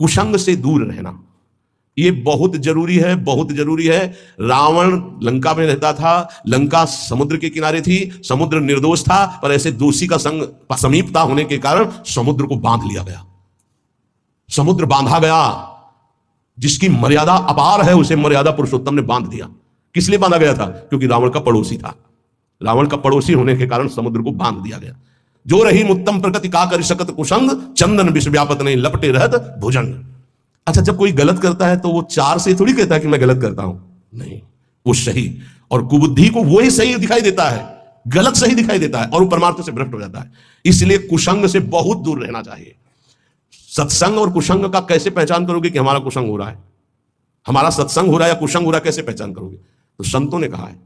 कुसंग से दूर रहना ये बहुत जरूरी है, बहुत जरूरी है। रावण लंका में रहता था, लंका समुद्र के किनारे थी, समुद्र निर्दोष था, पर ऐसे दोषी का संग समीपता होने के कारण समुद्र को बांध लिया गया, समुद्र बांधा गया। जिसकी मर्यादा अपार है उसे मर्यादा पुरुषोत्तम ने बांध दिया। किस लिए बांधा गया था? क्योंकि रावण का पड़ोसी था। रावण का पड़ोसी होने के कारण समुद्र को बांध दिया गया। जो रही उत्तम प्रकृति का कर सकत कुसंग, चंदन विश्व व्यापत नहीं लपटे रहत भुजंग। अच्छा, जब कोई गलत करता है तो वो चार से थोड़ी कहता है कि मैं गलत करता हूं, नहीं, वो सही और कुबुद्धि को वो ही सही दिखाई देता है, गलत सही दिखाई देता है और वो परमार्थ से भ्रष्ट हो जाता है। इसलिए कुसंग से बहुत दूर रहना चाहिए। सत्संग और कुसंग का कैसे पहचान करोगे कि हमारा कुसंग हो रहा है, हमारा सत्संग हो रहा है या कुसंग हो रहा है, कैसे पहचान करोगे? तो संतों ने कहा है,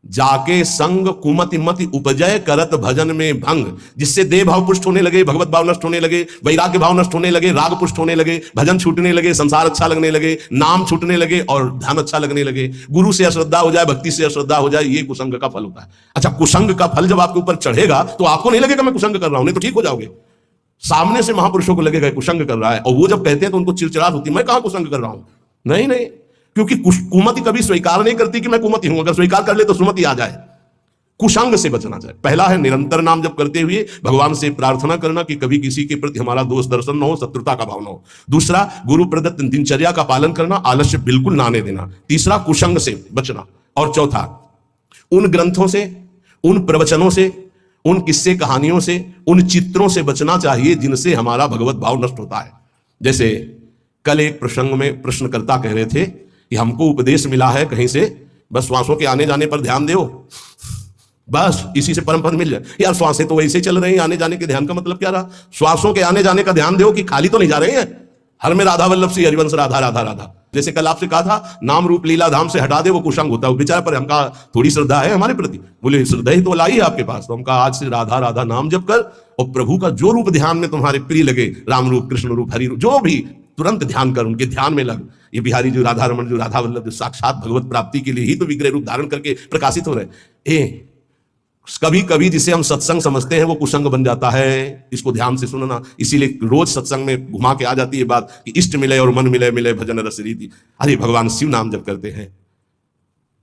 जाके संग कुमति मति उपजय करत भजन में भंग। जिससे देह भाव पुष्ट होने लगे, भगवत भाव नष्ट होने लगे, वैराग्य भाव नष्ट होने लगे, राग पुष्ट होने लगे, भजन छूटने लगे, संसार अच्छा लगने लगे, नाम छूटने लगे और ध्यान अच्छा लगने लगे, गुरु से अश्रद्धा हो जाए, भक्ति से अश्रद्धा हो जाए, ये कुसंग का फल होता है। अच्छा, कुसंग का फल जब आपके ऊपर चढ़ेगा तो आपको नहीं लगेगा मैं कुसंग कर रहा हूं, नहीं तो ठीक हो जाओगे। सामने से महापुरुषों को लगेगा कुसंग कर रहा है, और वो जब कहते हैं तो उनको चिड़चिड़ाहट होती है, मैं कहां कुसंग कर रहा हूं। नहीं नहीं, क्योंकि कुमति कभी स्वीकार नहीं करती कि मैं कुमति हूं, अगर स्वीकार कर ले तो सुमति आ जाए। कुसंग से बचना चाहिए। पहला है निरंतर नाम जप करते हुए भगवान से प्रार्थना करना कि कभी किसी के प्रति हमारा दोष दर्शन न हो, शत्रुता का भाव न हो। दूसरा, गुरु प्रदत्त दिनचर्या का पालन करना, आलस्य बिल्कुल ना आने देना। तीसरा, कुसंग से बचना। और चौथा, उन ग्रंथों से, उन प्रवचनों से, उन किस्से कहानियों से, उन चित्रों से बचना चाहिए जिनसे हमारा भगवत भाव नष्ट होता है। जैसे कल एक प्रसंग में प्रश्नकर्ता कह रहे थे कि हमको उपदेश मिला है कहीं से, बस श्वासों के आने जाने पर ध्यान दो, बस इसी से परम पद मिल जाए। यार श्वासें तो वैसे चल रही हैं, आने जाने के ध्यान का मतलब क्या रहा? श्वासों के आने जाने का ध्यान दो कि खाली तो नहीं जा रहे हैं। हर में राधा वल्लभ श्री हरिवंश राधा राधा राधा। जैसे कल आपसे कहा था नाम रूप लीला धाम से हटा दे, वो कुसंग होता है। वो बेचारा, पर हमका थोड़ी श्रद्धा है हमारे प्रति। बोले श्रद्धा ही तो लाई है आपके पास, तो हमका आज से राधा राधा नाम जप कर और प्रभु का जो रूप ध्यान में तुम्हारे प्रिय लगे, राम रूप, कृष्ण रूप, हरि रूप, जो भी, तुरंत ध्यान कर, उनके ध्यान में लग। ये बिहारी जो राधा रमन, जो राधा वल्लभ, जो साक्षात भगवत प्राप्ति के लिए ही तो विग्रह रूप धारण करके प्रकाशित हो रहे। कभी कभी जिसे हम सत्संग समझते हैं वो कुसंग बन जाता है। इसको ध्यान से सुनना। इसीलिए रोज सत्संग में घुमा के आ जाती है बात कि इष्ट मिले और मन मिले, मिले भजन रस रीति। अरे भगवान शिव नाम जप करते हैं,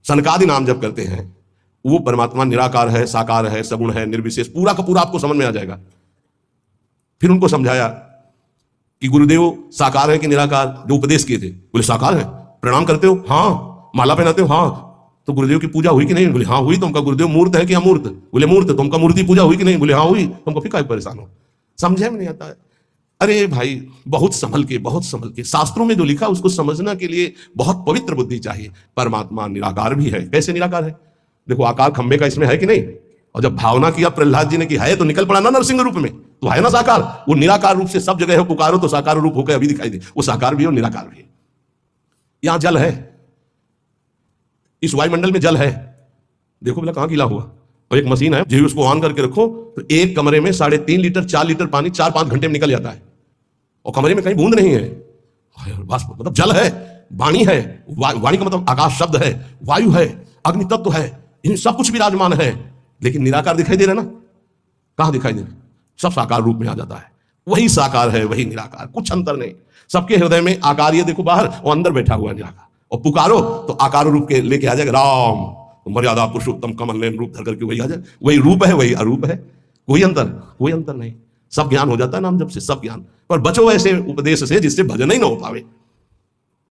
सनकादि नाम जप करते हैं, वो परमात्मा निराकार है, साकार है, सगुण है, निर्विशेष, पूरा का पूरा आपको समझ में आ जाएगा। फिर उनको समझाया कि गुरुदेव साकार है कि निराकार? जो उपदेश किए थे, बोले साकार है। प्रणाम करते हो? हाँ। माला पहनाते हो? हाँ। तो गुरुदेव की पूजा हुई कि नहीं? बोले हाँ हुई। तुमका गुरुदेव मूर्त है कि अमूर्त? बोले मूर्त। तुमका मूर्ति पूजा हुई कि नहीं? बोले हाँ हुई। तुमको फिर काय परेशान हो? समझे में नहीं आता है। अरे भाई, बहुत संभल के, बहुत संभल के। शास्त्रों में जो लिखा उसको समझने के लिए बहुत पवित्र बुद्धि चाहिए। परमात्मा निराकार भी है। कैसे निराकार है? देखो आकार खंबे का इसमें है कि नहीं? और जब भावना किया प्रहलाद जी ने कि है, तो निकल पड़ा ना नरसिंह रूप में, तो है ना साकार। वो निराकार रूप से सब जगह है, पुकारो तो साकार रूप होकर अभी दिखाई दे। वो साकार भी है और निराकार भी है। यहां जल है, इस वायुमंडल में जल है। देखो बोला कहां गीला हुआ, और एक मशीन है, जो उसको ऑन करके रखो तो एक कमरे में 3.5 लीटर 4 लीटर पानी 4-5 घंटे में निकल जाता है, और कमरे में कहीं बूंद नहीं है। बस मतलब जल है, वाणी है। वाणी का मतलब आकाश शब्द है, वायु है, अग्नि तत्व है, इन सब कुछ विराजमान है। लेकिन निराकार दिखाई दे रहा ना? कहां दिखाई दे रहा? सब साकार रूप में आ जाता है। वही साकार है, वही निराकार, कुछ अंतर नहीं। सबके हृदय में आकार, ये देखो बाहर, और अंदर बैठा हुआ है निराकार। और पुकारो तो आकार रूप के लेके आ जाएगा। राम तो मर्यादा पुरुषोत्तम कमल नयन रूप धर करके वही आ जाए। वही रूप है, वही अरूप है, कोई अंतर नहीं। सब ज्ञान हो जाता है नाम जब से, सब ज्ञान। पर बचो ऐसे उपदेश से जिससे भजन ही ना हो पावे।